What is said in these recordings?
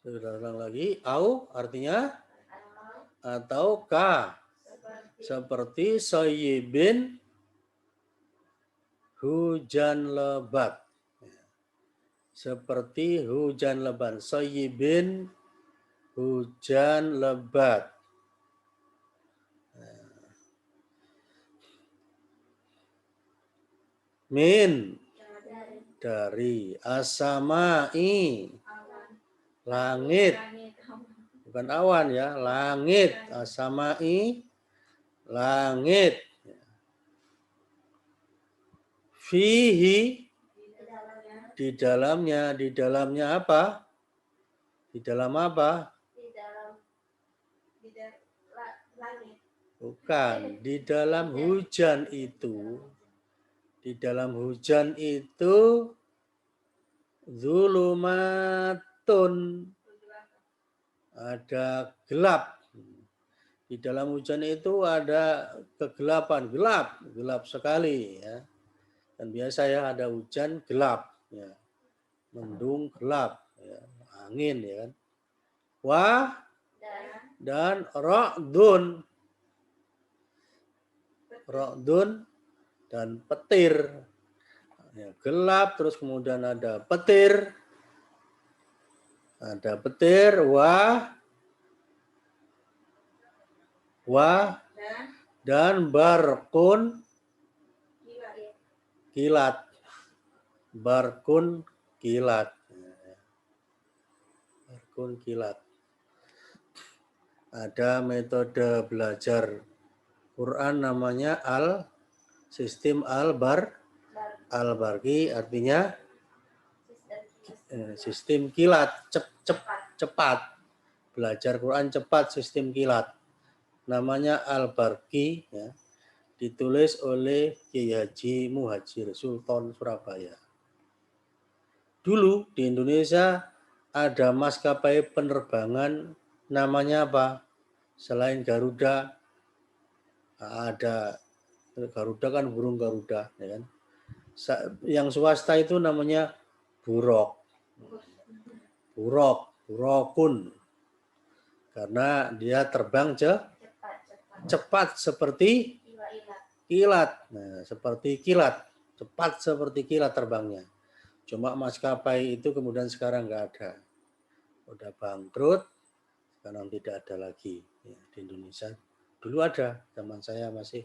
Ulang lagi. Au artinya atau ka. Seperti sayyibin hujan lebat. Seperti hujan lebat. Sayyibin hujan lebat. Min dari as-samai langit, bukan awan ya, langit, as-samai langit, fihi di dalamnya apa? Di dalam apa? Bukan, di dalam hujan itu. Di dalam hujan itu zulumatun, ada gelap. Di dalam hujan itu ada kegelapan, gelap sekali ya. Dan biasa ya ada hujan gelap ya. Mendung gelap ya. Angin ya kan. Wah dan ra'dun. Ra'dun dan petir. Ya, gelap terus kemudian ada petir. Ada petir, wah dan barkun kilat. Barkun kilat. Barkun kilat. Ada metode belajar Quran namanya sistem al-barqi, artinya sistem kilat, cepat. Belajar Quran cepat, sistem kilat. Namanya al-barqi ya. Ditulis oleh Kiai Haji Muhajir Sultan Surabaya. Dulu di Indonesia ada maskapai penerbangan namanya apa? Selain Garuda, ada Garuda kan burung Garuda, ya kan? Yang swasta itu namanya burokun, karena dia terbang cepat seperti kilat. Nah, seperti kilat, cepat seperti kilat terbangnya. Cuma maskapai itu kemudian sekarang nggak ada, udah bangkrut, sekarang tidak ada lagi ya, di Indonesia. Dulu ada, zaman saya masih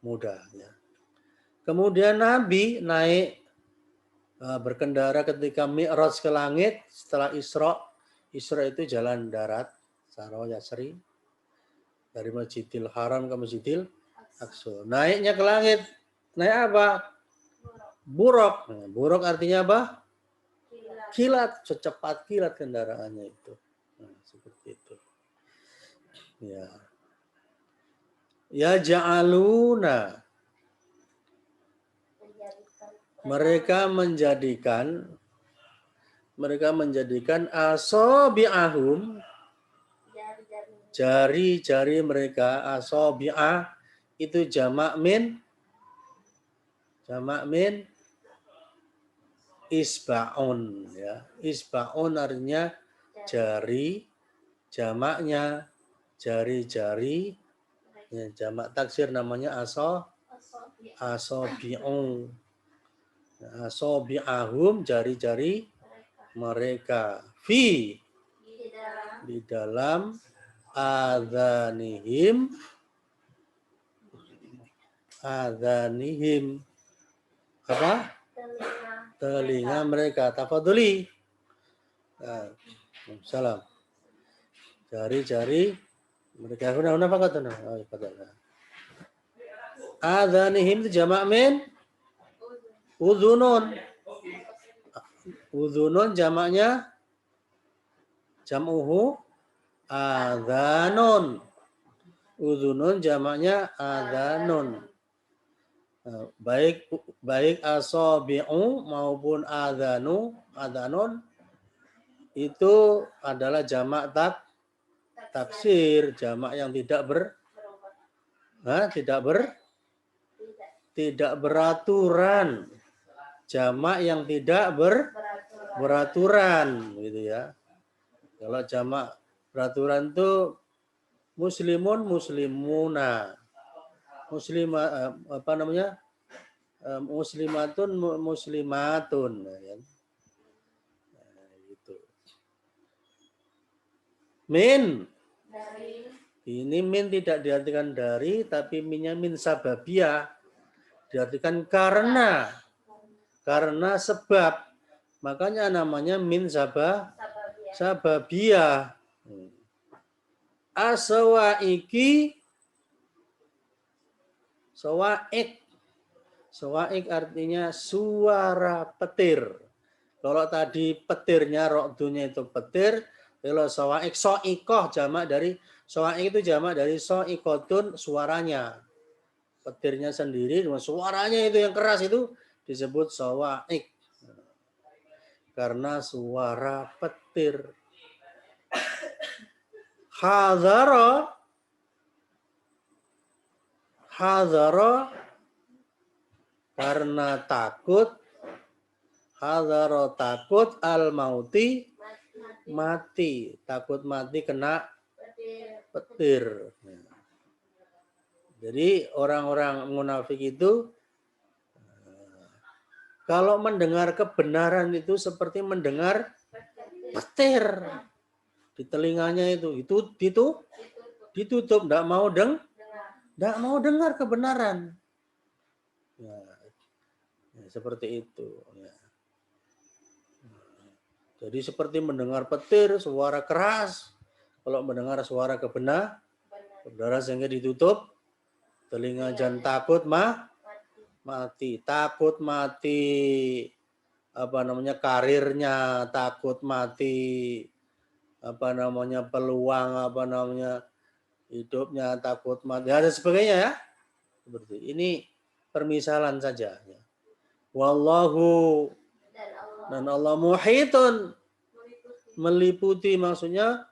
muda ya. Kemudian Nabi naik berkendara ketika Mi'raj ke langit setelah Isra. Isra itu jalan darat, Saro Yasri, dari Masjidil Haram ke Masjidil Aqsa. Naiknya ke langit, naik apa? Buruk. Nah, buruk artinya apa? Kilat, secepat kilat kendaraannya itu. Nah, seperti itu. Ya. Ya ja'aluna. Mereka menjadikan asabi'ahum, jari-jari mereka, asabi'ah itu jamak min isba'un ya. Isba'un artinya jari, jamaknya jari-jari ya, jamak taksir namanya asabi'un. Asabi'ahum jari-jari mereka fi di dalam adhanihim apa? Telinga mereka. Tafadholi. Salam. Jari-jari mereka. Huna faqat. Adhanihim itu jamak min udhunun. Udhunun jamaknya jam'uhu adhanun. Udhunun jamaknya adhanun. Baik asabi'u maupun adhanun itu adalah jamak taksir, jamak yang tidak beraturan, jamak yang tidak beraturan gitu ya. Kalau jamak peraturan itu muslimun, muslimuna, muslimah apa namanya, muslimatun, muslimatun, ya. Nah, gitu. Min. Ini min tidak diartikan dari, tapi minnya min sababiyah. Diartikan karena sebab. Makanya namanya min sababiyah. Asawaiki, sawaik. Sawaik artinya suara petir. Kalau tadi petirnya rokdunya itu petir, kalau sawaik soikoh jamak dari sawaik itu jamak dari soikotun suaranya. Petirnya sendiri, suaranya itu yang keras itu disebut sawaik. Karena suara petir. Hadhara karena takut. Hadhara takut al-mauti mati. Takut mati kena petir. Jadi orang-orang munafik itu kalau mendengar kebenaran itu seperti mendengar petir di telinganya itu ditutup, tidak mau dengar kebenaran. Ya, seperti itu. Ya. Jadi seperti mendengar petir, suara keras. Kalau mendengar suara kebenaran sehingga ditutup telinga, jangan takut mati. Takut mati apa namanya karirnya, takut mati apa namanya peluang, apa namanya hidupnya, takut mati, dan sebagainya ya. Seperti ini permisalan saja ya. Wallahu, dan Allah muhitun, meliputi maksudnya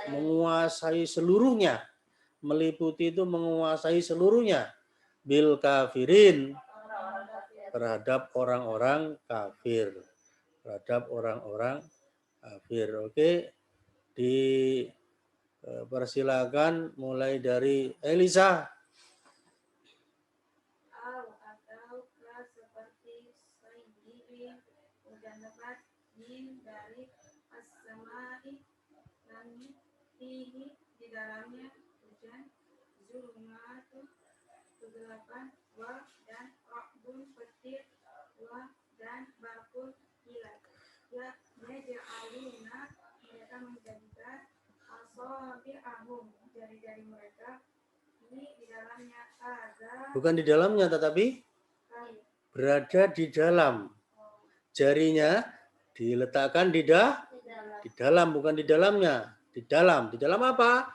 menguasai seluruhnya. Meliputi itu menguasai seluruhnya. Bil kafirin, terhadap orang-orang kafir. Terhadap orang-orang kafir. Oke. Dipersilakan mulai dari Elisa. Dari as-samai langit fihi di dalamnya hujan zulmatun kegelapan wa dan ra'bun petir wa dan barqun kilat ya yaj'aluna mereka menjadikan asabi'ahum jari-jari mereka di dalamnya ada bukan di dalamnya tetapi berada di dalam. Jarinya diletakkan di dalam, bukan di dalamnya. Di dalam. Di dalam apa?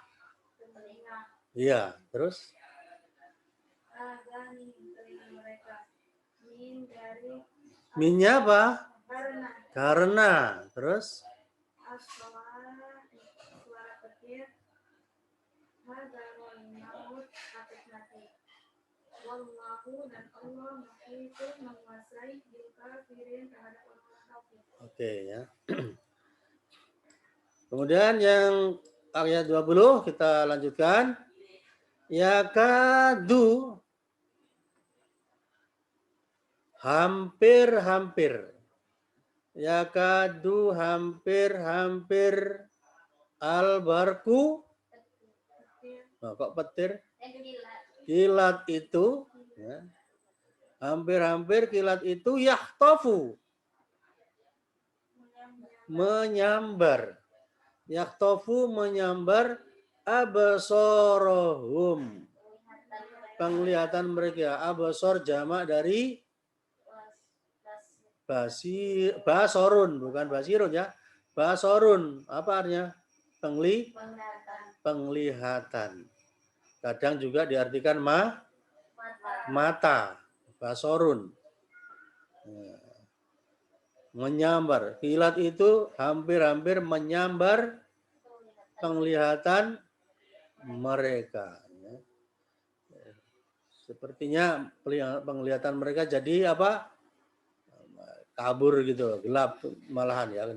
Iya, terus? Minnya apa? Karena. Terus? Suara petir hadarul maut takut mati. Wallahu dan Allah muhitun menguasai bil kafirin terhadap orang kafir. Oke ya. Kemudian yang ayat 20 kita lanjutkan. Yakadu, hampir-hampir. Yakadu, hampir-hampir. Albarku. Oh, kok petir? Kilat itu. Ya. Hampir-hampir kilat itu yahtofu. Menyambar. Yahtofu menyambar absorohum. Penglihatan mereka. Absor jamak dari basorun, bukan basirun ya. Basorun, apa artinya? Penglihatan. Kadang juga diartikan mata. Basorun. Menyambar. Kilat itu hampir-hampir menyambar penglihatan mereka. Sepertinya penglihatan mereka jadi apa? Kabur gitu, gelap malahan ya.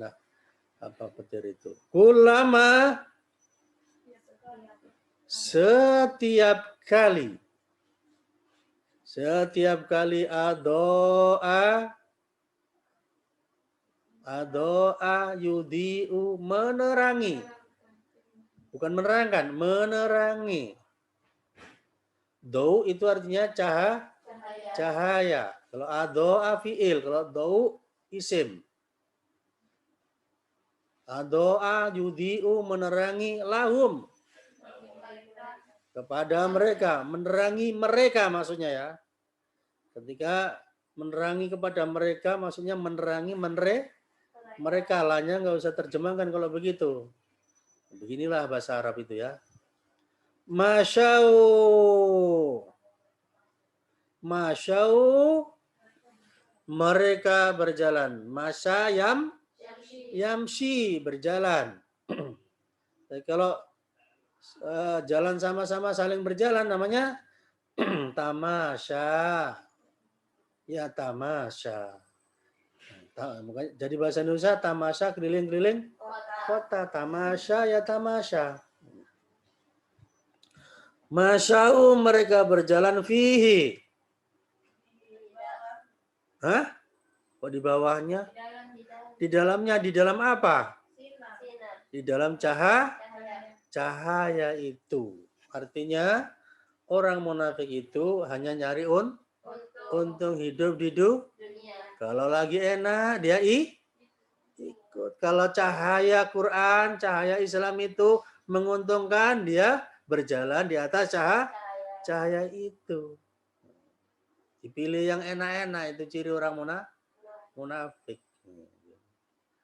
Apa petir itu? Kulama, setiap kali adoa yudiu, menerangi, bukan menerangkan, menerangi. Dau itu artinya cahaya. Kalau adoa fiil, kalau dau isim. Adoa yudiu, menerangi, lahum, kepada mereka, menerangi mereka maksudnya ya. Ketika menerangi kepada mereka maksudnya menerangi mereka, lahnya nggak usah terjemahkan kalau begitu. Beginilah bahasa Arab itu ya. Masyau, mereka berjalan. Masya yamshi, berjalan. Jadi kalau jalan sama-sama saling berjalan namanya tamasya. Ya tamasya. Jadi bahasa Indonesia tamasya, keliling-keliling kota. Tamasya ya tamasya. Masya'u, mereka berjalan fihi. Hah? Kok di bawahnya? Di dalamnya, di dalam apa? Di dalam cahaya itu. Artinya orang munafik itu hanya nyari untung hidup di dunia. Kalau lagi enak dia ikut. Kalau cahaya Quran, cahaya Islam itu menguntungkan, dia berjalan di atas cahaya itu. Dipilih yang enak-enak, itu ciri orang munafik.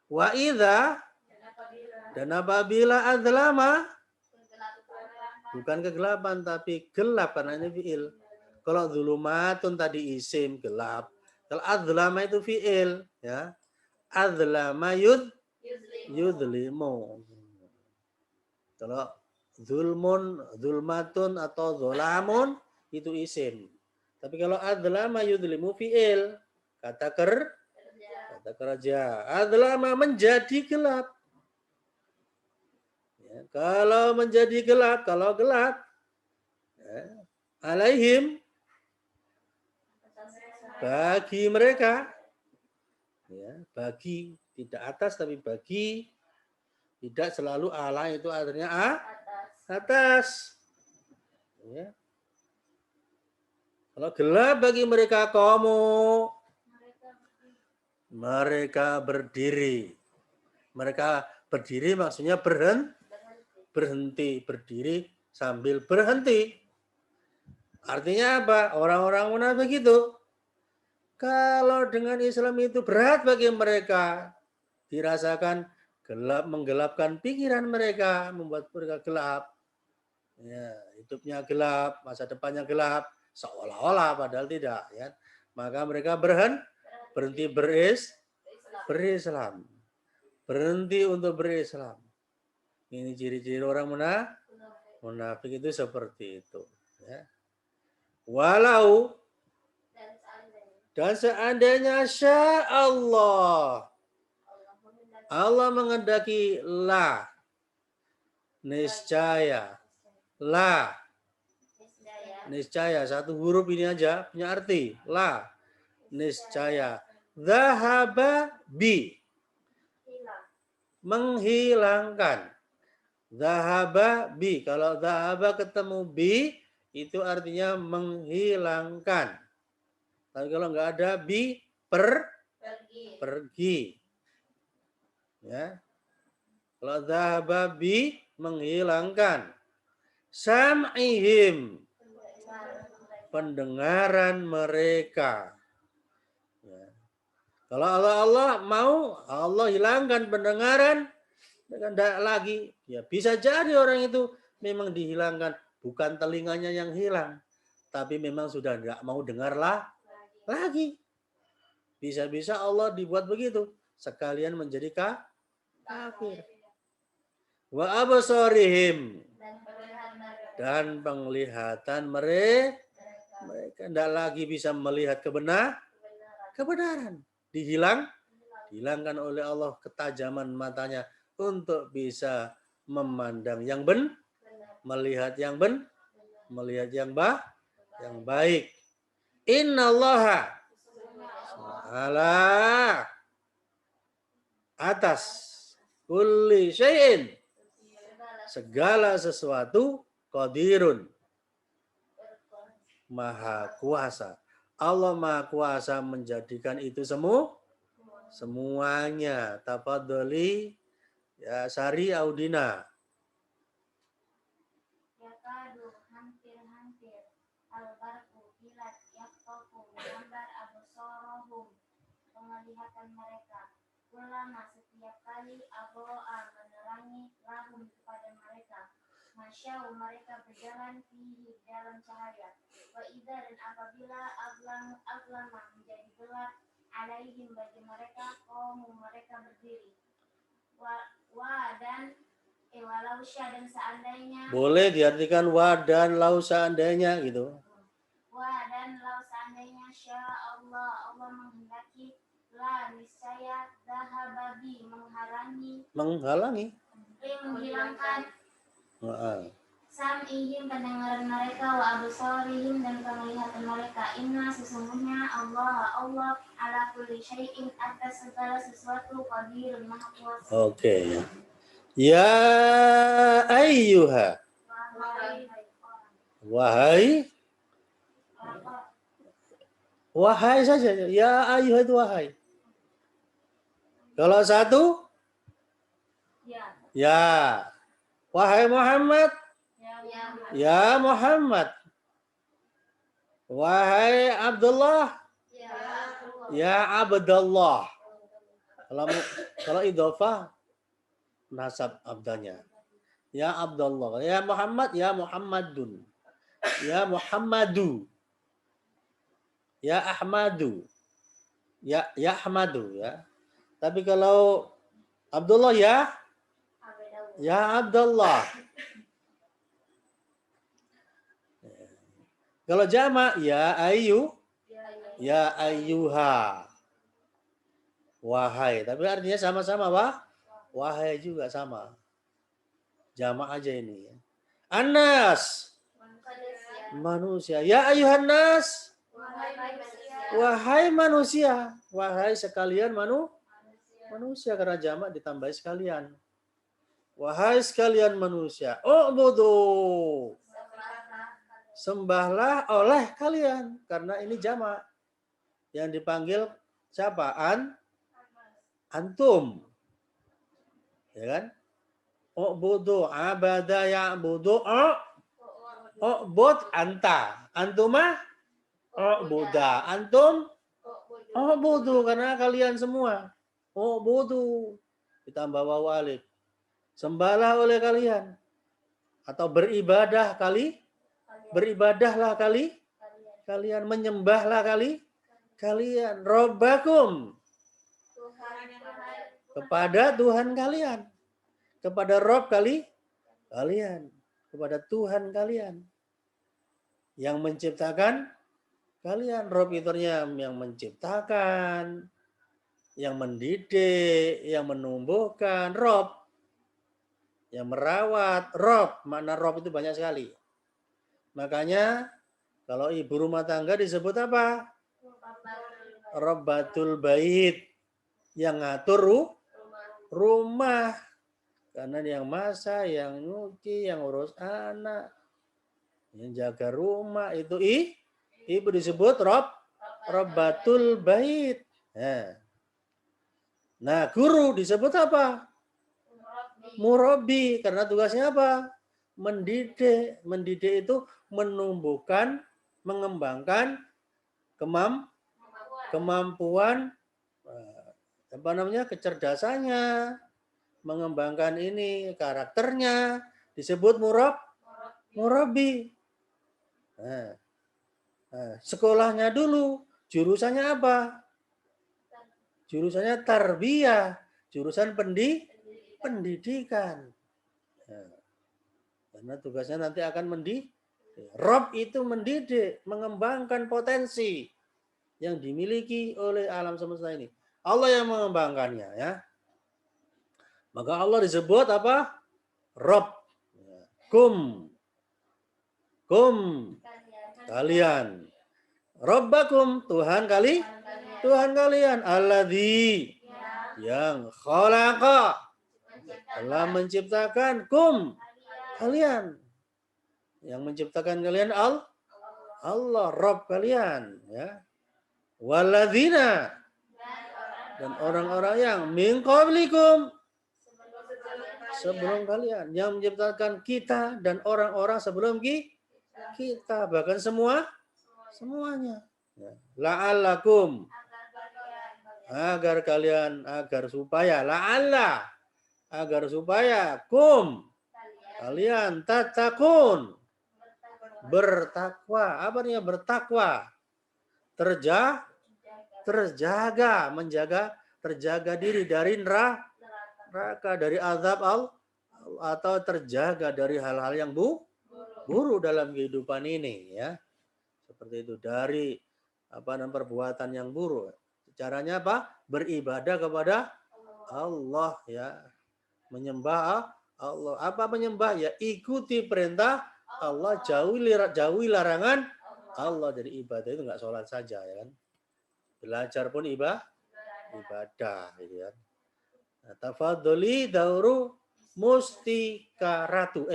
Wa idza, dan apabila adzlama, bukan kegelapan tapi gelap karena ini fiil. Kalau dzulumatun tadi isim, gelap. Kalau adzlama itu fiil, ya. Adzlama yudlimu. Kalau zulmatun atau zolamun itu isim. Tapi kalau adzlama yudlimu fiil, kata kerja. Adzlama, menjadi gelap. Ya, kalau menjadi gelap, ya, alaihim, bagi mereka, ya, bagi, tidak atas tapi bagi, tidak selalu ala itu artinya atas. Ya. Kalau gelap bagi mereka kamu, mereka berdiri. Mereka berdiri maksudnya berhenti, berdiri sambil berhenti. Artinya apa? Orang-orang munafik itu kalau dengan Islam itu berat bagi mereka, dirasakan gelap, menggelapkan pikiran mereka, membuat mereka gelap. Ya, hidupnya gelap, masa depannya gelap, seolah-olah padahal tidak. Ya. Maka mereka berhenti berislam. Berhenti untuk berislam. Ini ciri-ciri orang munafik itu seperti itu. Ya. Walau, dan seandainya Allah menghendaki, la, niscaya, la, niscaya, satu huruf ini aja punya arti, la, niscaya, dhahaba bi, menghilangkan, dhahaba bi, kalau dhahaba ketemu bi itu artinya menghilangkan. Tapi kalau nggak ada bi, pergi. Ya. Kalau dhahaba bi, menghilangkan. Sam'ihim, pendengaran mereka. Ya. Kalau Allah mau, Allah hilangkan pendengaran, tidak lagi. Ya bisa jadi orang itu memang dihilangkan, bukan telinganya yang hilang, tapi memang sudah tidak mau dengarlah lagi. Bisa-bisa Allah dibuat begitu, sekalian menjadi kafir. Wa absarihim, dan penglihatan mereka tidak lagi bisa melihat kebenaran, dihilangkan. Dihilangkan oleh Allah ketajaman matanya untuk bisa memandang yang melihat yang melihat yang baik. Innallaha ala atas kulli syai'in segala sesuatu qadirun maha kuasa. Allah maha kuasa menjadikan itu semuanya. Tafadholi ya Sari Audina. Yakadu hampir-hampir al-barku kilat yaktofu menyambar absarahum penglihatan mereka. Ulama setiap kali aboa menerangi lahum kepada mereka. Masyau mereka berjalan fihi dalam cahaya. Wa idza dan apabila aglama menjadi gelap alaihim bagi mereka qaum mereka berdiri. Wa dan walau sya dan seandainya Boleh diartikan wa dan lau seandainya gitu. wa dan lau seandainya sya Allah menghendaki la niscaya zahababi Menghalangi. menghilangkan Maaf. sam'ihim pendengaran mereka wa absarihim dan penglihatan mereka. Inna sesungguhnya Allah ala kulli syai'in atas segala sesuatu qadirun maha kuasa. Oke. Ya ayyuha. Wahai saja. Ya ayyuha itu wahai. Kalau satu ya. Wahai Muhammad. Ya Muhammad. Wahai Abdullah. Ya Abdullah. Kalau idhofah nasab abdanya. Ya Abdullah. Ya Muhammad. Ya Muhammadun. Ya Muhammadu. Ya Ahmadu. Ya Ahmadu ya. Tapi kalau Abdullah ya Abdullah. Kalau jamak ya ayyuha. Wahai, tapi artinya sama-sama, Pak. Wahai juga sama. Jamak aja ini. Anas. Manusia. Ya ayyuhan nas. Wahai manusia. Wahai sekalian manusia karena jamak ditambah sekalian. Wahai sekalian manusia. U'budu. Sembahlah oleh kalian karena ini jamak. Yang dipanggil siapa? Antum. Ya kan? U'budu abada ya'budu u'bud anta. Antuma u'buda. Antum u'budu karena kalian semua. U'budu ditambah waw alif. Sembahlah oleh kalian atau beribadahlah kalian menyembahlah kalian robbakum kepada Tuhan kalian, kepada Rob kalian, kepada Tuhan kalian yang menciptakan kalian. Rob itu yang menciptakan, yang mendidik, yang menumbuhkan. Rob yang merawat. Rob, makna Rob itu banyak sekali. Makanya kalau ibu rumah tangga disebut apa? Robbatul bait, yang ngatur rumah. Karena yang masak, yang nyuci, yang urus anak, yang jaga rumah itu ibu disebut Robbatul bait. Nah, guru disebut apa? Murabbi, karena tugasnya apa? Mendidik. Mendidik itu menumbuhkan, mengembangkan kemampuan kecerdasannya, mengembangkan ini karakternya, disebut murabbi. Sekolahnya dulu jurusannya apa? Jurusannya tarbiyah, jurusan pendidikan. Karena tugasnya nanti akan mendidik. Rob itu mendidik, mengembangkan potensi yang dimiliki oleh alam semesta ini. Allah yang mengembangkannya ya. Maka Allah disebut apa? Rabb. Kum. Kalian. Rabbakum, Tuhan kalian. Alladzi, yang khalaqa, telah menciptakan kalian. Yang menciptakan kalian Allah, Rabb kalian ya. Walladzina, dan orang-orang yang min qablikum, sebelum kalian, yang menciptakan kita dan orang-orang sebelum kita, bahkan semuanya. Ya. La'allakum, agar supaya, la'alla, agar supaya kalian tatakun, bertakwa. Apa artinya bertakwa? Terjaga, terjaga diri dari neraka, dari azab Allah, atau terjaga dari hal-hal yang buruk dalam kehidupan ini ya. Seperti itu, dari perbuatan yang buruk. Caranya apa? Beribadah kepada Allah ya. Menyembah Allah. Apa menyembah? Ya ikuti perintah Allah, jauhi larangan Allah. Jadi ibadah itu enggak sholat saja ya kan. Belajar pun ibadah gitu ya. Tafadholi dauru mustikaratu.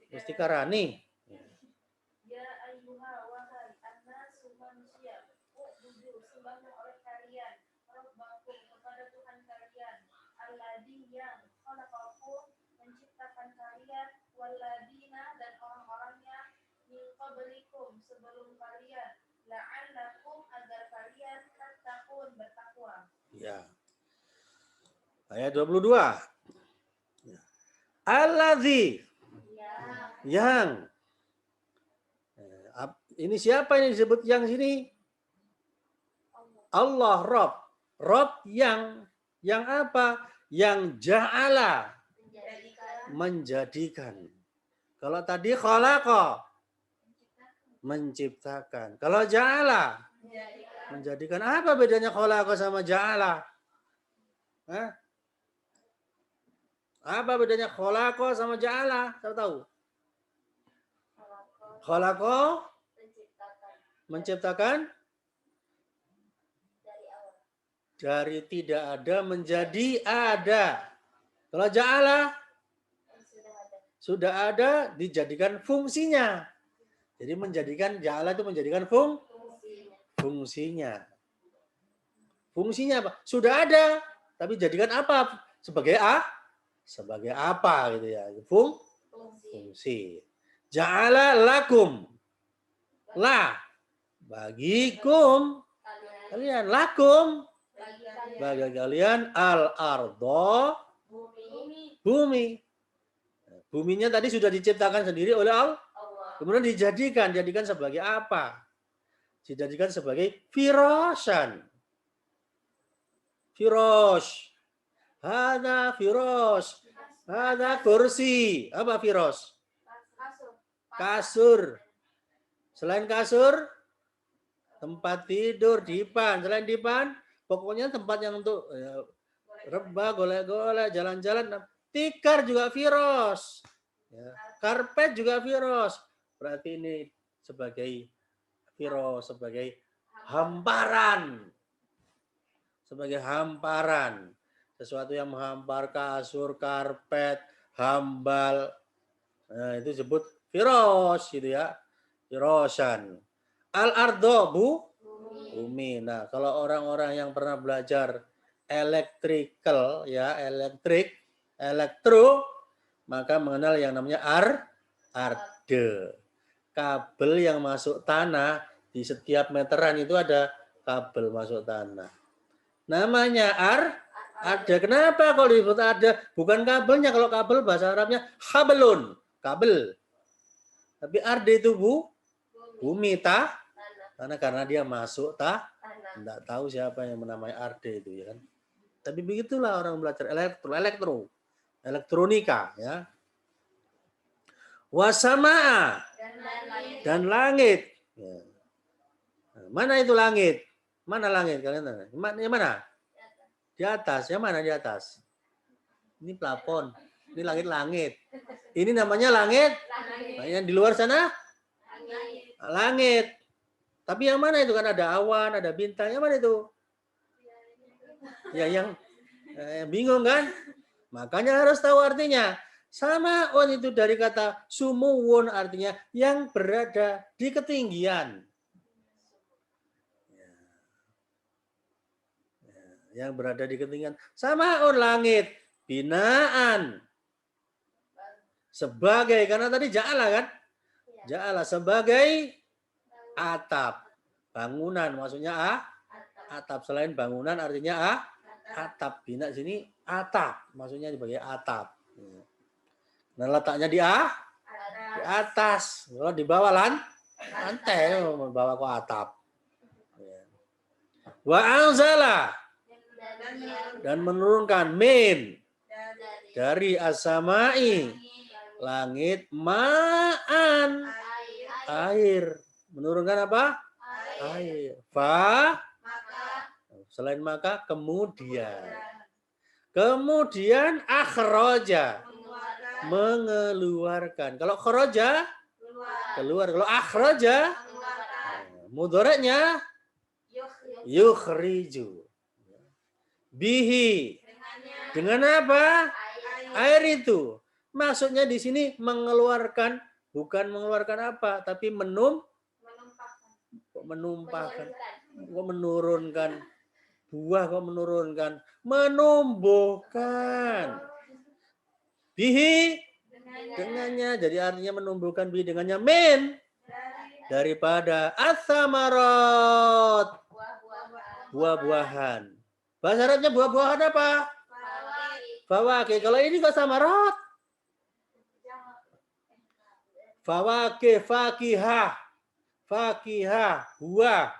Mustikarani. Ya ayyuha wahai annasu manusia, ubudu sembahlah oleh kalian rabbakum kepada Tuhan kalian, alladzi yang khalaqakum menciptakan kalian, walladina dan orang-orangnya min qablikum sebelum kalian, la'allakum agar kalian tattaqun bertakwa. Ya. Ayat 22. Alladzi, yang. Ini siapa ini disebut yang sini? Allah, Rabb yang apa? Yang ja'ala, menjadikan. Kalau tadi khalaqa, menciptakan. Kalau ja'ala, menjadikan. Apa bedanya khalaqa sama ja'ala? Hah? Apa bedanya khalaqa sama ja'ala? Saya tahu. Khalaqa, menciptakan dari tidak ada menjadi ada. Kalau ja'ala, sudah ada dijadikan fungsinya. Jadi menjadikan, ja'ala itu menjadikan fungsinya. Fungsinya apa? Sudah ada, tapi jadikan apa? Sebagai apa gitu ya. Fungsi. Ja'ala lakum, bagikum, kalian, lakum, bagi kalian, al-ardo, bumi. Buminya tadi sudah diciptakan sendiri oleh Allah. Kemudian dijadikan sebagai apa? Dijadikan sebagai firashan. Firosh. Hada firosh. Hada kursi. Apa firosh? Kasur. Selain kasur, tempat tidur, dipan. Selain dipan, pokoknya tempat yang untuk rebah, golek-golek, jalan-jalan. Tikar juga firosh. Ya. Karpet juga firosh. Berarti ini sebagai firosh, sebagai hamparan. Sebagai hamparan. Sesuatu yang menghampar, kasur, karpet, hambal. Nah, itu disebut firosh gitu ya. Firoshan. Al-ardo, bumi. Nah, kalau orang-orang yang pernah belajar electrical ya, elektro, maka mengenal yang namanya arde. Kabel yang masuk tanah, di setiap meteran itu ada kabel masuk tanah. Namanya arde. Kenapa kalau disebut ada? Bukan kabelnya, kalau kabel bahasa Arabnya hablun, kabel. Tapi arde itu bumi, tanah, karena dia masuk tidak tahu siapa yang menamai arde itu ya kan. Tapi begitulah orang belajar elektronika ya. Wasamaa, dan langit. Ya. Nah, mana itu langit? Mana langit kalian tahu? Yang mana? Di atas. Yang mana di atas? Ini plafon. Ini langit-langit. Ini namanya langit. Nah, yang di luar sana langit. Tapi yang mana itu kan ada awan, ada bintang. Yang mana itu? Ya yang bingung kan? Makanya harus tahu artinya. Samaun itu dari kata sumuwun artinya yang berada di ketinggian. Yang berada di ketinggian. Samaun langit. Binaan. Sebagai, karena tadi ja'ala kan? Ja'ala sebagai atap. Bangunan maksudnya atap. Selain bangunan artinya atap. Bina sini atap. Maksudnya sebagai atap. Nah letaknya di atas. Kalau di bawah lantai, membawa ke atap. Wa anzala dan menurunkan min dari as-samai langit ma'an air. Menurunkan apa? Air. Fa selain maka kemudian akhraja mengeluarkan. Kalau kharaja keluar, kalau akhraja mudhari'nya yukhriju. Bihi dengan apa? Air itu. Maksudnya di sini mengeluarkan, bukan mengeluarkan apa, tapi menumpahkan. Kok menurunkan? Buah kok menurunkan? Menumbuhkan. Bihi dengannya, jadi artinya menumbuhkan bihi dengannya min daripada as-samarot buah-buahan. Bahasa Arabnya buah-buahan apa? Fawakih. Kalau ini kok samarot? Fawakih, fakihah. Fakihah, buah.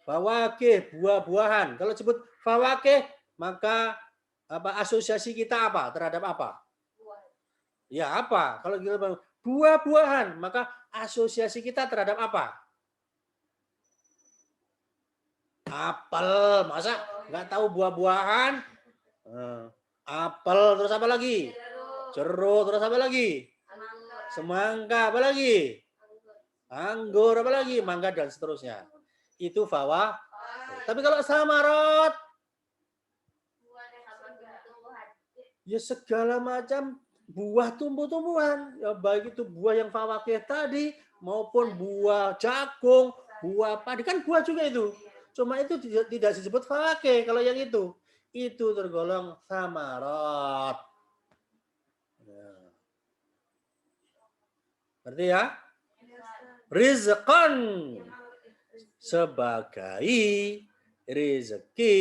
Fawakih, buah-buahan. Kalau sebut fawakih, maka apa asosiasi kita apa terhadap apa? Ya apa? Kalau kita buah-buahan, maka asosiasi kita terhadap apa? Apel. Masa nggak tahu buah-buahan? Apel, terus apa lagi? Jeruk, terus apa lagi? Semangka, apa lagi? Anggur, apa lagi? Mangga dan seterusnya. Itu fawa. Tapi kalau samarot, ya segala macam buah tumbuh-tumbuhan. Ya baik itu buah yang fawakih tadi maupun buah jagung, buah padi, kan buah juga itu. Cuma itu tidak disebut fawakih kalau yang itu tergolong samarot. Berarti ya? Rizqan sebagai rezeki.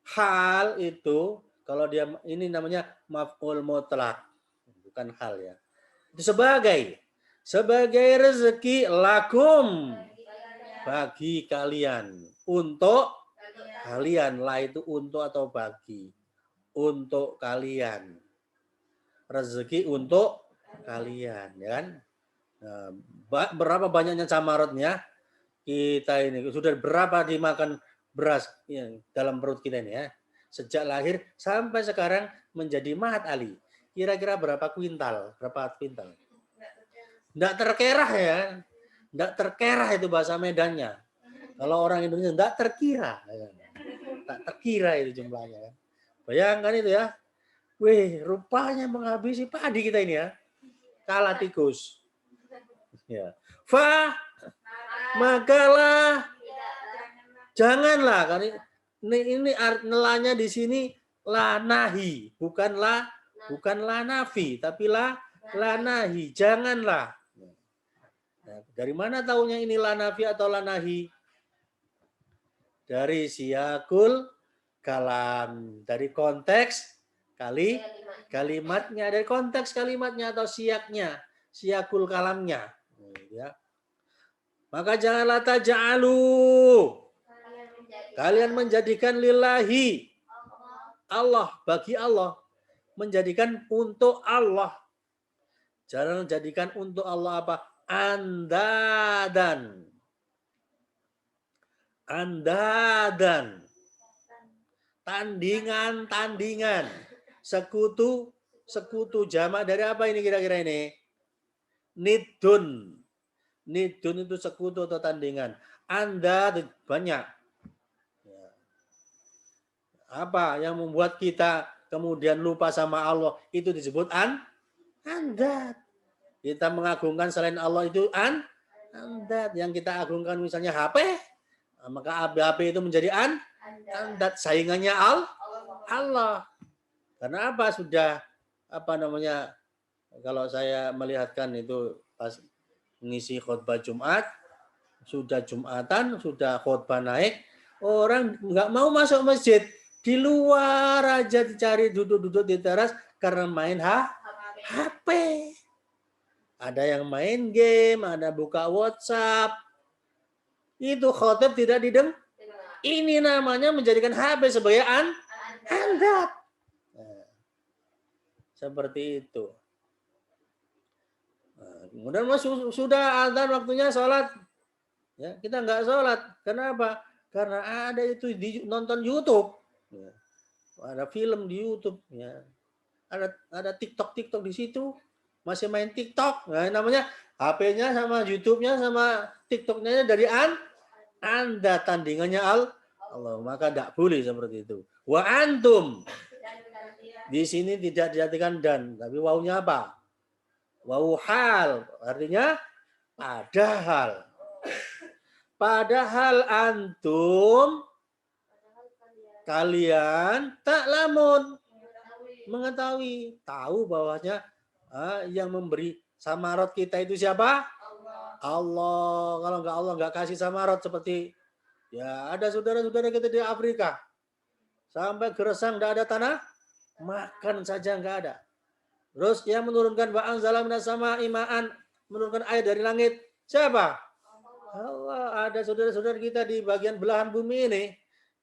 Hal itu kalau dia ini namanya maf'ul mutlak, bukan hal ya. Itu sebagai rezeki lakum bagi kalian, untuk kalian. Lah itu untuk atau bagi, untuk kalian, rezeki untuk kalian, ya kan? Nah, berapa banyaknya samarotnya kita ini, sudah berapa dimakan beras ya, dalam perut kita ini ya, sejak lahir sampai sekarang menjadi Mahat Ali, kira-kira berapa kuintal? Nggak terkerah ya, nggak terkerah itu bahasa Medannya. Kalau orang Indonesia nggak terkira, tak terkira itu jumlahnya. Bayangkan itu ya, wih rupanya menghabisi padi kita ini ya, kalah tikus. Ya. Fa makalah janganlah, kan ini nelanya di sini la nahi, bukan la nafi, tapi la nahi, janganlah. Nah, dari mana taunya ini la nafi atau la nahi? Dari siyakul kalam, dari konteks kalimatnya, dari konteks kalimatnya atau siyaknya, siyakul kalamnya. Ya. Maka janganlah taj'alu, kalian menjadikan lillahi, Allah, bagi Allah, menjadikan untuk Allah. Jangan menjadikan untuk Allah apa? Andadan. Andadan. Tandingan. Sekutu. Jamak dari apa ini kira-kira ini? Nidun. Nidun itu sekutu atau tandingan. Anda banyak. Apa yang membuat kita kemudian lupa sama Allah itu disebut andat. Kita mengagungkan selain Allah itu andat. Yang kita agungkan misalnya HP, maka HP itu menjadi andat saingannya Allah. Karena apa? Sudah kalau saya melihatkan itu pas mengisi khutbah Jumat, sudah Jumatan, sudah khutbah naik, orang nggak mau masuk masjid. Di luar aja dicari duduk-duduk di teras karena main HP. Ada yang main game, ada buka WhatsApp. Itu khotib tidak didengar. Ini namanya menjadikan HP sebagai andat. Nah, seperti itu. Nah, kemudian sudah azan waktunya sholat. Ya, kita nggak sholat. Kenapa? Karena ada itu nonton YouTube. Ya. Ada film di YouTube, ya. Ada TikTok di situ, masih main TikTok. Nah, namanya HP-nya sama YouTube-nya sama TikTok-nya dari Anda tandingannya Allah, maka tidak boleh seperti itu. Wa antum. Di sini tidak diartikan dan, tapi wawunya apa? Wawu hal, artinya padahal. Padahal antum kalian tak lamun mengetahui, tahu bahwasanya yang memberi samarot kita itu siapa? Allah. Kalau enggak Allah enggak kasih samarot seperti ya ada saudara-saudara kita di Afrika sampai gersang enggak ada tanah makan saja enggak ada. Terus yang menurunkan wa anzala minas sama'i ma'an, menurunkan air dari langit siapa? Allah. Ada saudara-saudara kita di bagian belahan bumi ini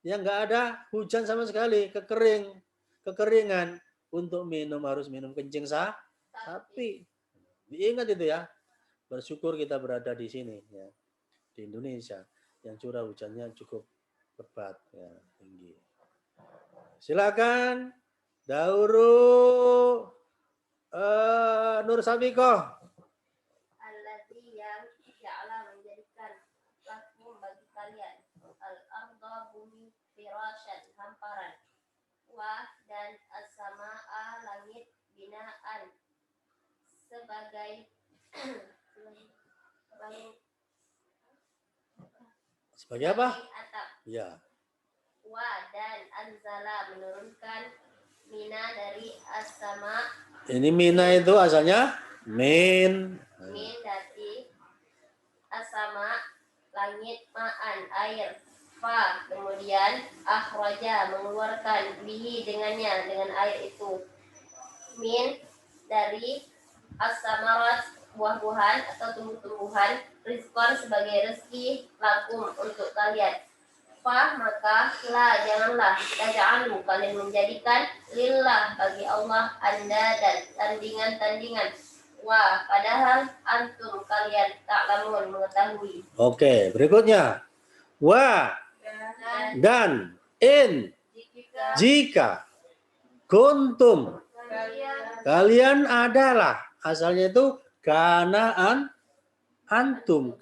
yang nggak ada hujan sama sekali, kekeringan, untuk minum harus minum kencing sapi. Diingat itu ya. Bersyukur kita berada di sini ya, di Indonesia yang curah hujannya cukup lebat ya, tinggi. Silakan Dauru Nur Sabikoh. Hamparan, wa dan as-samaa langit binaan sebagai apa? Atap. Ya. Wa dan anzala menurunkan mina dari as-sama. Ini mina itu asalnya min. Min dari as-sama langit ma'an air. Fa kemudian akhraja mengeluarkan bihi dengannya dengan air itu min dari as-samarat buah-buahan atau tumbuh-tumbuhan rizqan sebagai rezeki lakum untuk kalian. Fa maka la janganlah taj'alu kalian menjadikan lillah bagi Allah anda dan tandingan-tandingan. Wa padahal antum kalian ta'lamun mengetahui. Oke, berikutnya. Wa dan in jika kuntum kalian adalah, asalnya itu kana antum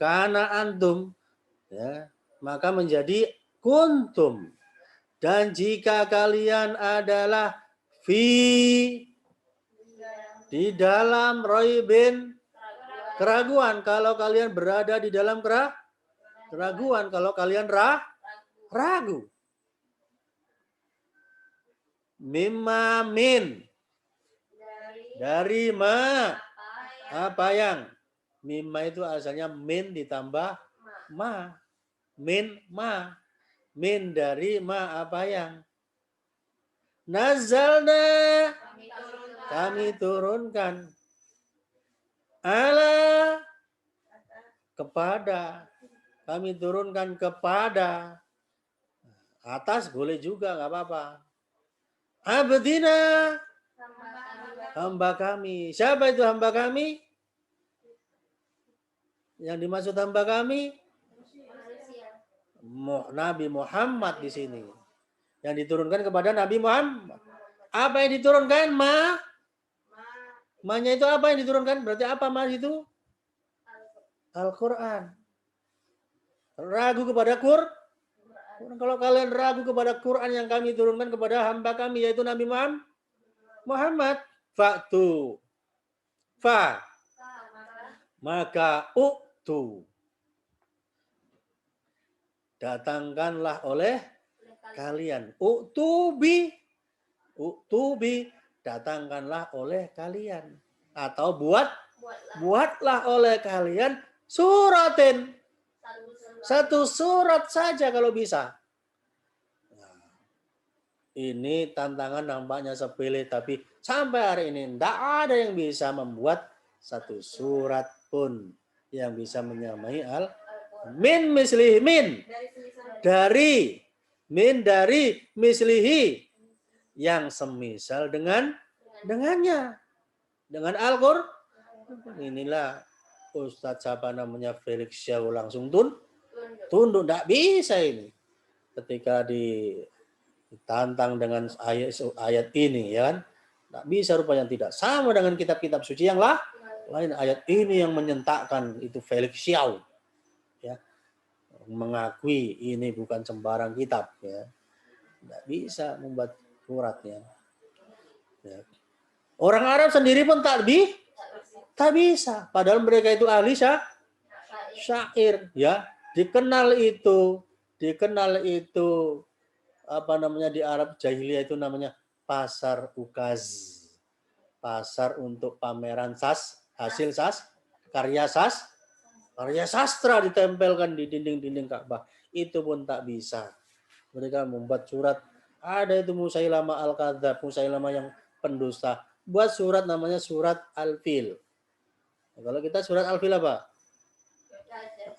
ya, maka menjadi kuntum. Dan jika kalian adalah di dalam roibin keraguan, kalau kalian berada di dalam keraguan, kalau kalian ragu. Mimma min dari apa yang mimma itu asalnya min ditambah min dari apa yang nazalna kami turunkan ala kepada atas boleh juga nggak apa-apa. Abdina hamba kami. Siapa itu hamba kami? Yang dimaksud hamba kami? Nabi Muhammad di sini. Yang diturunkan kepada Nabi Muhammad. Apa yang diturunkan? Ma-nya itu apa yang diturunkan? Berarti apa ma itu? Al-Quran. Ragu kepada Quran. Kalau kalian ragu kepada Quran yang kami turunkan kepada hamba kami, yaitu Nabi Muhammad. Fa'tu. Maka uktu. Datangkanlah oleh kalian. Uktubi. Datangkanlah oleh kalian. Atau buatlah oleh kalian suratin. Satu surat saja kalau bisa. Nah, ini tantangan nampaknya sepele, tapi sampai hari ini tidak ada yang bisa membuat satu surat pun yang bisa menyamai min mislihi dari mislihi yang semisal dengannya, dengan Al-Qur'an. Inilah Ustadz siapa namanya Felix Xiao langsung tunduk, tidak bisa ini ketika ditantang dengan ayat ini, ya kan, tidak bisa rupanya, tidak sama dengan kitab-kitab suci yang lain. Ayat ini yang menyentakkan itu Felix Xiao, ya, mengakui ini bukan sembarang kitab, ya, tidak bisa membuat suratnya, ya. Orang Arab sendiri pun tak bisa, padahal mereka itu ahli syair, ya. Dikenal itu apa namanya di Arab jahiliyah itu namanya pasar ukaz. Pasar untuk pameran hasil karya sastra ditempelkan di dinding-dinding Ka'bah. Itu pun tak bisa. Mereka membuat surat, ada itu Musailamah al-Kadzdzab, Musailamah yang pendusta. Buat surat namanya surat Al-Fil. Kalau kita surat Al-Fil apa?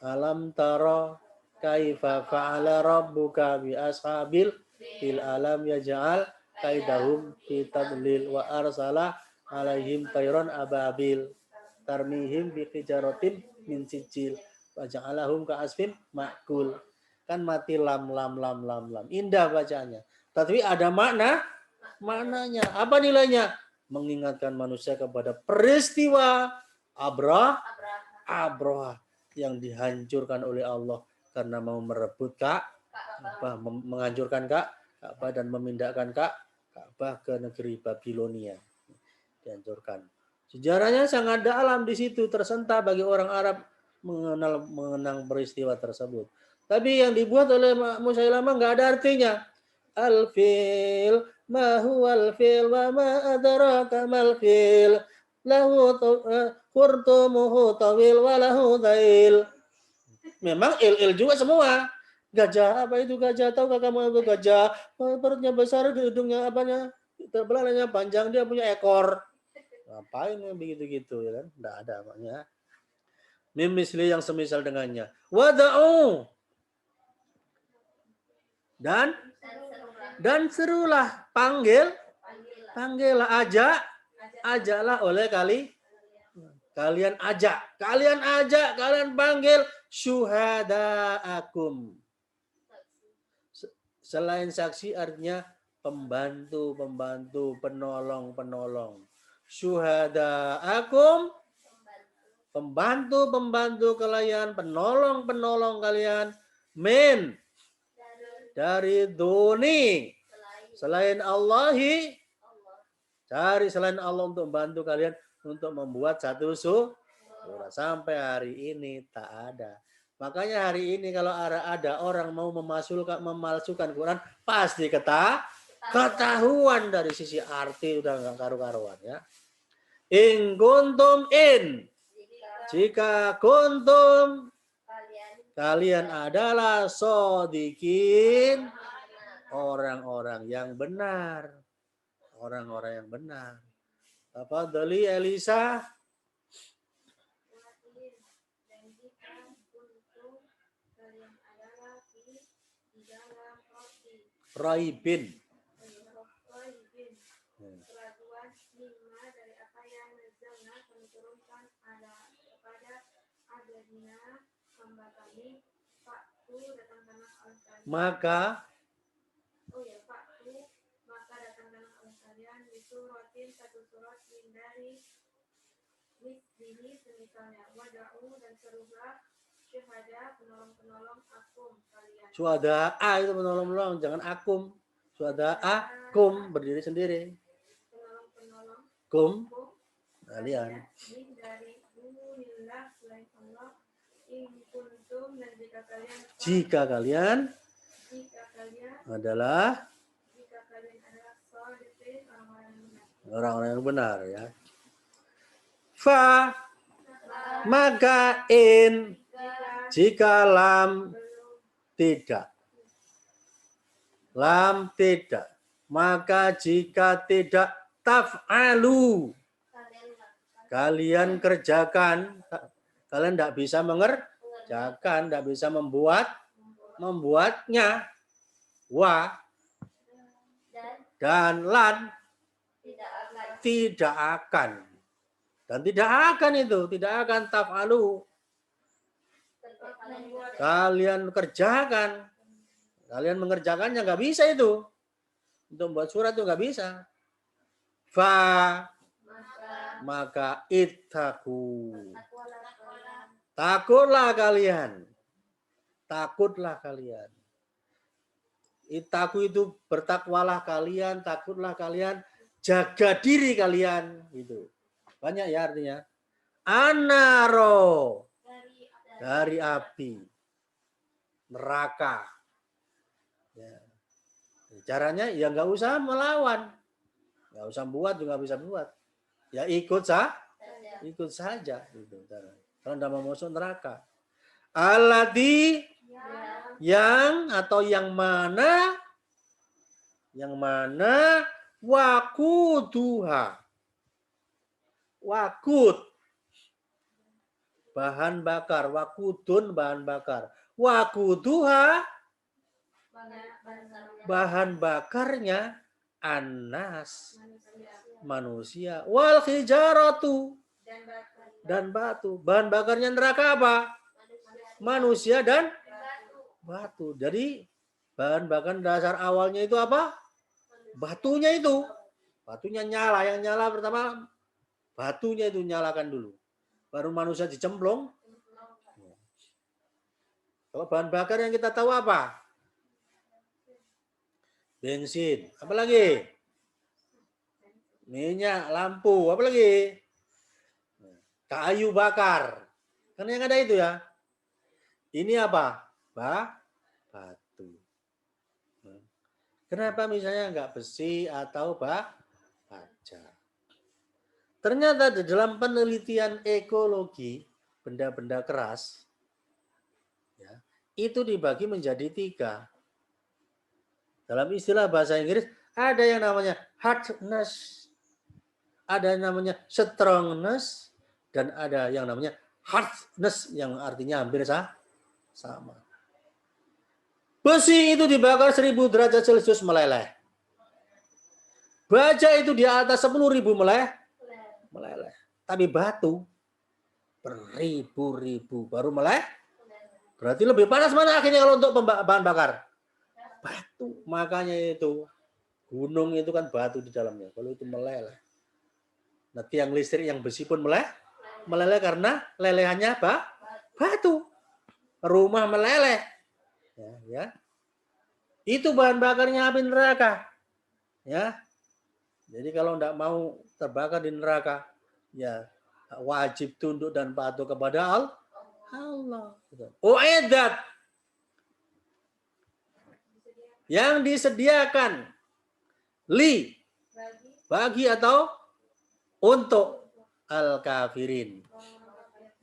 Alam tara kaifa fa'ala rabbuka bi ashabil fil alam yaj'al kaidahum fi tadlil wa arsala alaihim tayran ababil tarmihim bi hijaratin min sijil wa ja'alahum ka asfin ma'kul. Kan mati lam. Indah bacanya. Tapi ada maknanya. Apa nilainya? Mengingatkan manusia kepada peristiwa Abrah yang dihancurkan oleh Allah karena mau merebut Ka'bah, menghancurkan Ka'bah dan memindahkan Ka'bah ke negeri Babilonia. Dihancurkan. Sejarahnya sangat dalam di situ, tersentak bagi orang Arab mengenang peristiwa tersebut. Tapi yang dibuat oleh Musailamah nggak ada artinya. Al-fil, ma huwal fil wa ma adraka mal fil. Lahu kurtumuhu tawil walahu tail. Memang il juga semua. Gajah, apa itu gajah? Tahukah kamu itu gajah? Perutnya besar, hidungnya apanya? Belalainya panjang, dia punya ekor. Ngapain yang begitu-gitu, ya kan? Enggak ada maknya. Mim misli yang semisal dengannya. Wada'u. Dan serulah, panggillah, ajaklah oleh kalian ajak, kalian panggil syuhadaakum. Selain saksi artinya pembantu, penolong. Syuhadaakum, pembantu kalian, penolong kalian, min dari duni, selain Allahi, cari selain Allah untuk membantu kalian untuk membuat satu surat. Sampai hari ini tak ada. Makanya hari ini kalau ada orang mau memalsukan Quran, pasti ketahuan dari sisi arti, udah nggak karu-karuan, ya. In kuntum jika kuntum kalian adalah shodiqin, orang-orang yang benar. Apa Dali Elisa? Raibin. Keraguan lima dari apa yang nazalna kami turunkan kepada adanya hamba kami datangkanlah oleh kalian. Maka Maka datangkanlah oleh kalian di suratin satu surat min dari mislihi semisalnya. Wada'u dan serulah syuhada penolong-penolong akum kalian. suada'a itu menolong-menolong, jangan akum. Suada'a kum berdiri sendiri. Penolong-penolong Kum akum kalian. min dari dunillah selain Allah in kuntum dan jika kalian Jika kalian adalah shodiqin orang-orang yang benar. orang-orang yang benar ya. Fa maka in jika lam tidak. Lam tidak. Maka jika tidak taf'alu kalian kerjakan, kalian tidak bisa mengerjakan, tidak bisa membuatnya. Wa dan lan tidak akan. Dan tidak akan itu, tidak akan taf'alu. Kalian kerjakan. Kalian mengerjakannya nggak bisa itu. Untuk membuat surat itu nggak bisa. Fa maka ittaku. Takutlah kalian. Takutlah kalian. Ittaku itu bertakwalah kalian, takutlah kalian, jaga diri kalian. Gitu. Banyak ya artinya. Anaro dari api. Neraka. Ya. Caranya ya nggak usah melawan. Nggak usah buat juga bisa buat. Ya ikut saja. Gitu. Kalau tidak mau masuk neraka. Alladzi yang atau yang mana wakuduha. Wakut bahan bakar, wakudun bahan bakar. Wakuduha bahan bakarnya anas manusia. Wal hijaratu dan batu. Bahan bakarnya neraka apa? Manusia dan batu. Jadi bahan bakar dasar awalnya itu apa? Batunya itu. Batunya nyala. Yang nyala pertama batunya itu nyalakan dulu. Baru manusia dicemplung. Kalau bahan bakar yang kita tahu apa? Bensin. Apa lagi? Minyak, lampu. Apa lagi? Kayu bakar. Kan yang ada itu ya. Ini apa? Batu. Kenapa misalnya nggak besi atau baja? Ternyata di dalam penelitian ekologi benda-benda keras ya, itu dibagi menjadi 3. Dalam istilah bahasa Inggris ada yang namanya hardness, ada yang namanya strongness, dan ada yang namanya hardness yang artinya hampir sama. Besi itu dibakar 1000 derajat Celcius meleleh. Baja itu di atas 10.000 meleleh. Tapi batu beribu-ribu baru meleleh. Berarti lebih panas mana akhirnya kalau untuk bahan bakar? Batu. Makanya itu gunung itu kan batu di dalamnya. Kalau itu meleleh. Nah, tiang listrik yang besi pun meleleh karena lelehannya batu. Rumah meleleh. Ya. Itu bahan bakarnya api neraka. Ya. Jadi kalau tidak mau terbakar di neraka, ya wajib tunduk dan patuh kepada Allah. Uiddat yang disediakan bagi atau untuk al-kafirin.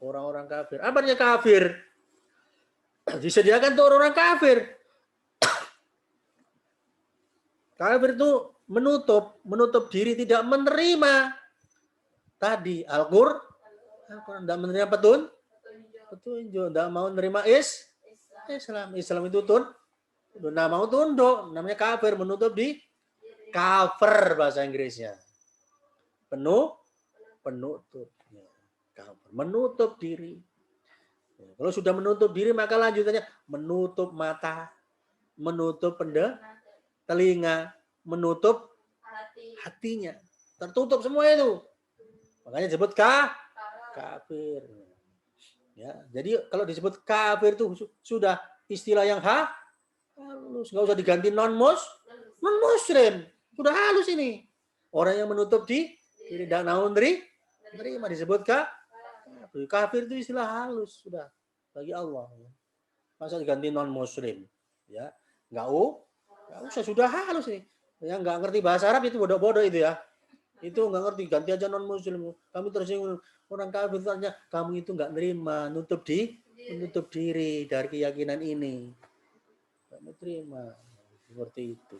Orang-orang kafir. Apa artinya kafir? Disediakan untuk orang kafir. Kafir itu menutup diri, tidak menerima tadi Al-Qur'an, tidak menerima petunjuk, tidak mau menerima Islam. Islam itu tidak mau tunduk, namanya kafir, menutup di kafir bahasa Inggrisnya. Penutup, kafir, menutup diri. Kalau sudah menutup diri maka lanjutannya menutup mata, menutup telinga, menutup hati hatinya. Tertutup semua itu. Makanya disebut kafir. Ya, jadi kalau disebut kafir itu sudah istilah yang halus, nggak usah diganti non muslim. Sudah halus ini. Orang yang menutup diri dan naun terima disebut kafir. Kafir itu istilah halus sudah bagi Allah. Masa diganti non muslim? Ya, nggak usah, sudah halus nih. Yang nggak ngerti bahasa Arab itu bodoh-bodoh itu ya. Itu nggak ngerti, ganti aja non muslim. Kami tersinggung orang kafir tanya, kamu itu nggak nerima, menutup diri dari keyakinan ini. Kamu terima seperti itu.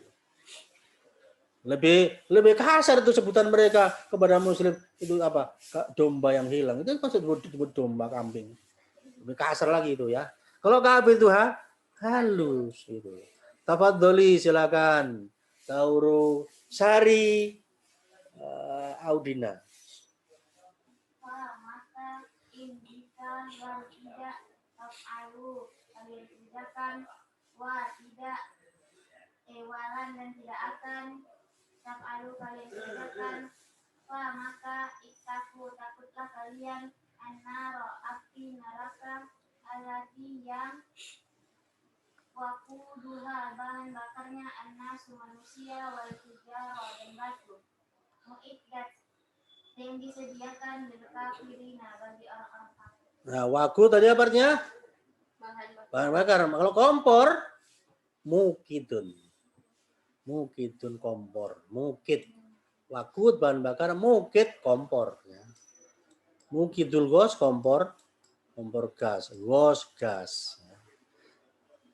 Lebih kasar itu sebutan mereka kepada muslim itu apa? Domba yang hilang. Itu kan disebut domba kambing. Lebih kasar lagi itu ya. Kalau kafir itu halus itu. Tafadholi silakan. Tauru Sari Audina. Maka indika wal tidak taf'alu kalian kerjakan wa tidak ewalan dan tidak akan taf'alu kalian kerjakan maka takutlah kalian annaro api neraka alladzi yang waquduha bahan bakarnya annasu manusia wal hijarah dan batu mu'iddat yang disediakan lil kafirina bagi orang-orang kafir. Nah, waku tadi apa artinya? Bahan bakar. Kalau kompor, mukidun kompor, mukid. Wakut bahan bakar, mukid kompor. Ya. Mukidul gos kompor gas, gas.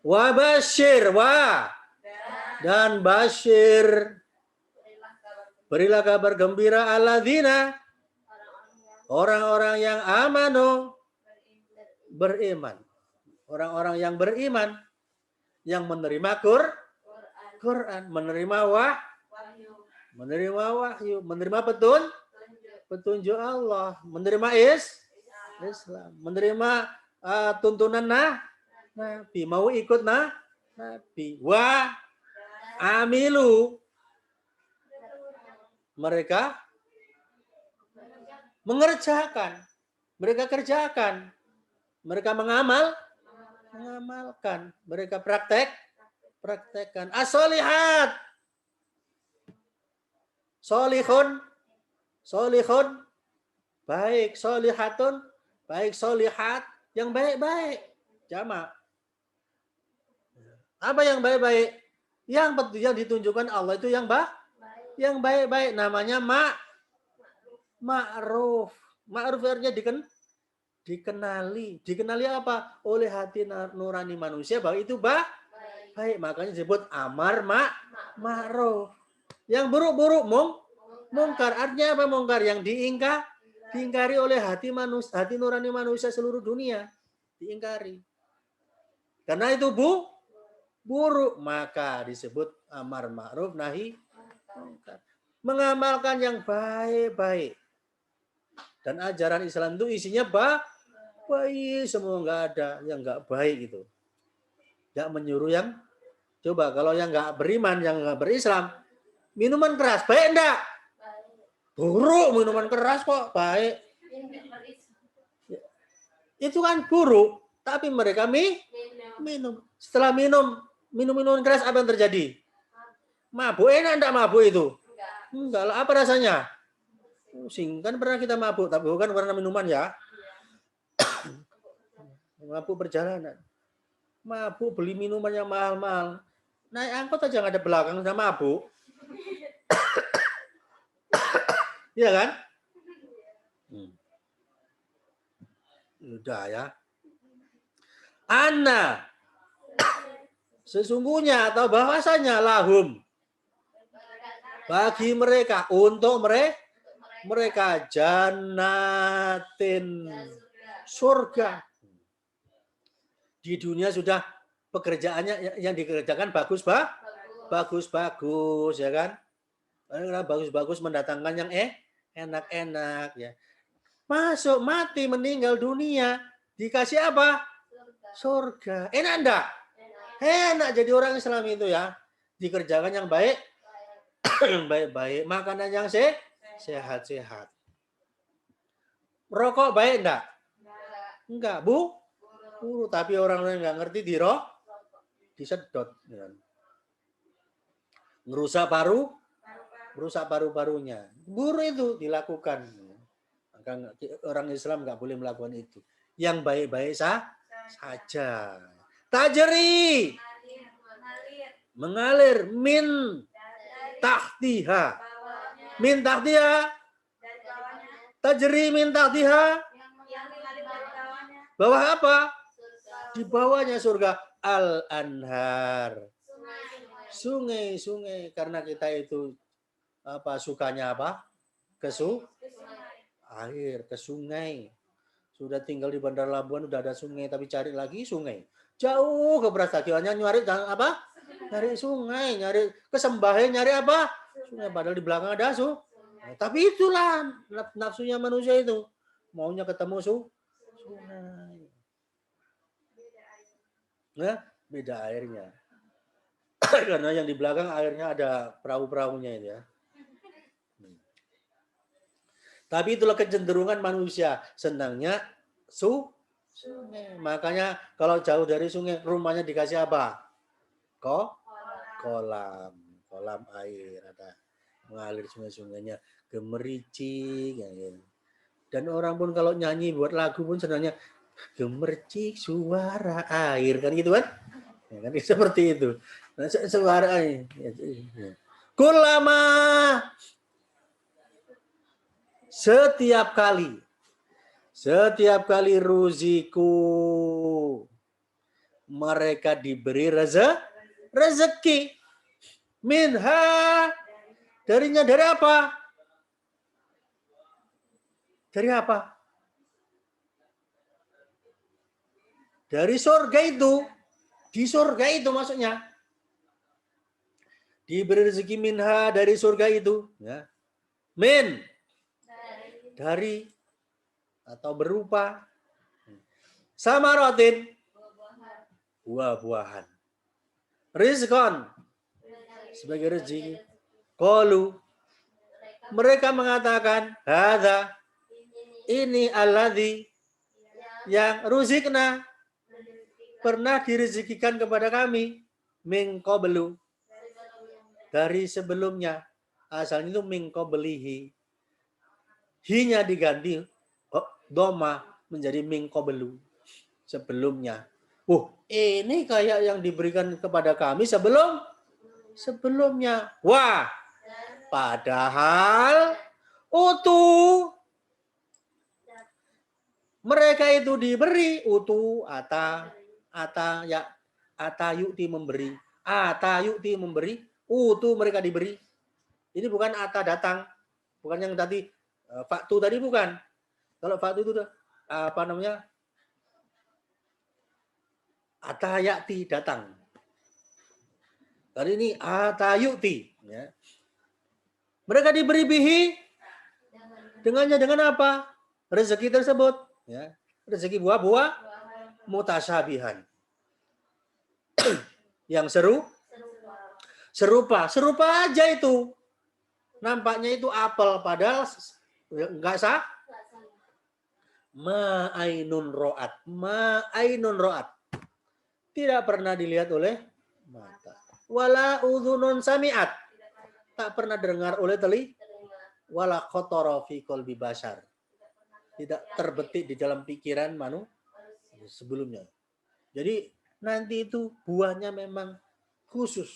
Wabashir dan Bashir. Berilah kabar gembira alladzina orang-orang yang amanu beriman. Orang-orang yang beriman yang menerima Quran, menerima wahyu, menerima petunjuk Allah, menerima Islam, menerima tuntunan Nabi, mau ikut Nabi. Wa amilu mereka mengerjakan, mereka kerjakan, mereka mengamalkan, mereka praktekkan. As-solihat, solihun, baik, solihatun, baik, solihat, yang baik-baik, jamak. Apa yang baik-baik? Yang ditunjukkan Allah itu yang baik-baik, namanya ma'ruf. Ma'ruf artinya dikenali. Dikenali apa? Oleh hati nurani manusia bahwa itu baik. Makanya disebut amar ma'ruf. Yang buruk-buruk mungkar. Artinya apa mungkar? Yang diingkari oleh hati nurani manusia seluruh dunia. Diingkari. Karena itu buruk, maka disebut amar ma'ruf nahi mungkar. Mengamalkan yang baik-baik. Dan ajaran Islam itu isinya baik, semua nggak ada yang nggak baik itu. Nggak menyuruh yang coba kalau yang nggak beriman, yang nggak berislam, minuman keras baik enggak? Buruk minuman keras kok baik. Itu kan buruk, tapi mereka minum. Setelah minum minuman keras apa yang terjadi? Mabuk, enak enggak mabuk itu? Enggak lah, apa rasanya? Pusing, kan pernah kita mabuk, tapi bukan karena minuman ya. Mabuk perjalanan. Mabuk beli minuman yang mahal-mahal. Naik angkot aja nggak ada belakang, udah mabuk. Iya kan? Udah ya. Anna. Sesungguhnya atau bahwasanya lahum. Bagi mereka, untuk mereka jannatin surga. Di dunia sudah pekerjaannya yang dikerjakan bagus ya kan? Bagus mendatangkan yang enak-enak ya. Masuk mati meninggal dunia Dikasih apa? Surga. Enak enggak? Enak jadi orang Islam itu ya. Dikerjakan yang baik, yang baik-baik. Makanan yang sehat-sehat. Rokok baik enggak? Enggak, Bu. Tapi orang lain nggak ngerti disedot. Ngerusak paru-parunya. Buruk itu dilakukan. Maka orang Islam nggak boleh melakukan itu. Yang baik-baik saja. Tajri. Mengalir. Min tahtiha. Min tahtiha. Tajri min tahtiha. Bawah apa? Di bawahnya surga. Al-anhar. Sungai-sungai. Karena kita itu sukanya apa? Air, ke sungai. Sudah tinggal di Bandar Labuan udah ada sungai, tapi cari lagi sungai. Jauh ke Prasastiwanya nyari apa? Nyari sungai, nyari kesembahan, nyari apa? Sungai. Padahal di belakang ada Nah, tapi itulah nafsunya manusia itu. Maunya ketemu sungai. Nah, beda airnya. Karena yang di belakang airnya ada perahu-perahunya itu ya. Tapi itulah kecenderungan manusia. Senangnya sungai. Makanya kalau jauh dari sungai, rumahnya dikasih apa? Kolam. Kolam air. Ada mengalir sungai-sungainya. Gemericik. Gitu. Dan orang pun kalau nyanyi buat lagu pun senangnya gemercik suara air. Kan gitu kan? Ya, kan seperti itu. Nah, suara air. Kulama. Setiap kali ruziku mereka diberi rezeki minha darinya dari apa? Dari apa? Dari surga itu. Di surga itu maksudnya. Diberi rezeki minha dari surga itu, ya. Dari atau berupa samaratin buah-buahan. Rizqan sebagai rezeki. Qalu mereka mengatakan hadza ini alladzi yang ruzikna pernah direzekikan kepada kami min qablu dari sebelumnya. Asalnya itu min qablihi. Hinya diganti doma menjadi min qablu sebelumnya. Ini kayak yang diberikan kepada kami sebelumnya. Wah, padahal utuh mereka itu diberi ata yukti memberi. Ata yukti memberi, utuh mereka diberi. Ini bukan ata datang, bukan yang tadi faktu tadi bukan. Kalau faktu itu apa namanya? Ata yati datang. Kali ini ata yukti. Ya. Mereka diberi bihi dengan apa? Rezeki tersebut. Ya. Rezeki buah-buah mutasyabihan. Yang serupa aja itu. Nampaknya itu apel padahal enggak sah. Ma'ainun ro'at. Tidak pernah dilihat oleh mata. Wala udhunun sami'at. Tak pernah dengar oleh telinga. Wala khotara fi qalbi bashar. Tidak terbetik di dalam pikiran manusia sebelumnya. Jadi nanti itu buahnya memang khusus.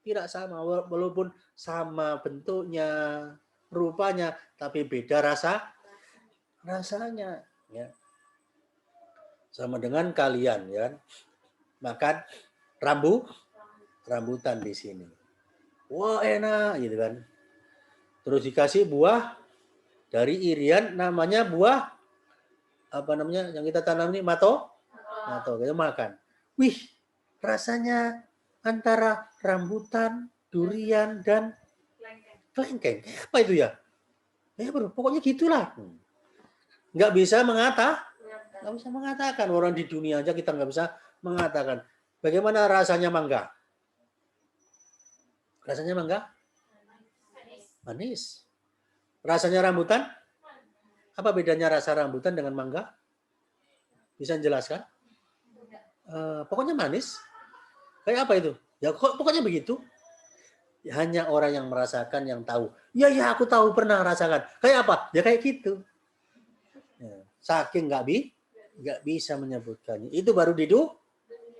Tidak sama walaupun sama bentuknya, rupanya, tapi beda rasanya. Ya. Sama dengan kalian, ya. Makan rambutan di sini. Wah, enak gitu kan. Terus dikasih buah dari irian namanya buah apa namanya yang kita tanam ini mato kita makan. Wih, rasanya antara rambutan, durian dan kelengkeng. Apa itu ya? Pokoknya gitulah. Nggak bisa Nggak bisa mengatakan. Orang di dunia aja kita nggak bisa mengatakan. Bagaimana rasanya mangga? Rasanya mangga? Manis. Rasanya rambutan? Apa bedanya rasa rambutan dengan mangga? Bisa menjelaskan? Pokoknya manis. Kayak apa itu? Ya kok pokoknya begitu. Hanya orang yang merasakan yang tahu. Ya aku tahu pernah rasakan. Kayak apa? Ya kayak gitu. Ya, saking nggak bisa menyebutkannya. Itu baru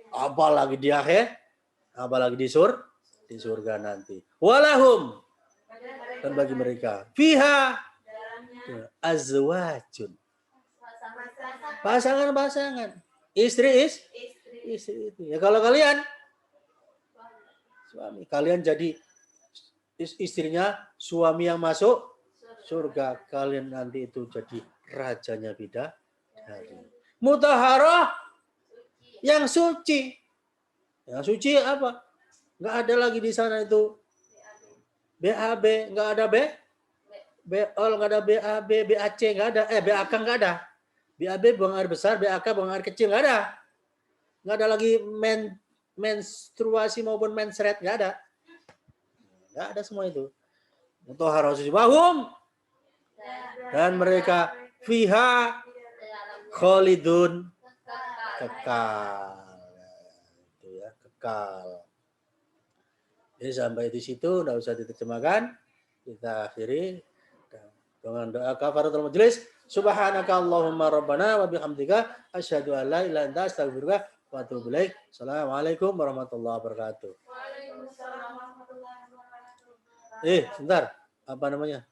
apalagi di akhir, apalagi di surga nanti. Walahum, dan bagi mereka fiha azwajun, pasangan-pasangan, istri itu. Ya kalau kalian suami, kalian jadi istrinya suami yang masuk surga, kalian nanti itu jadi rajanya bidadari. Mutahharah, yang suci. Yang suci apa? Nggak ada lagi di sana itu BAB, nggak ada BOL, nggak ada BAB, BAC, nggak ada. BAK nggak ada. BAB buang air besar, BAK buang air kecil, nggak ada. Nggak ada lagi menstruasi maupun mensret, nggak ada. Nggak ada semua itu. Mutahharah suci. Wahum, dan mereka fiha khalidun, kekal. Itu ya, kekal. Jadi sampai di situ enggak usah diterjemahkan. Kita akhiri dengan doa kafaratul majelis. Subhanaka Allahumma rabbana wa bihamdika asyhadu an la ilaha illa anta astaghfiruka wa atubu ilaik. Assalamualaikum warahmatullahi wabarakatuh. Waalaikumsalam warahmatullahi wabarakatuh. Sebentar. Apa namanya?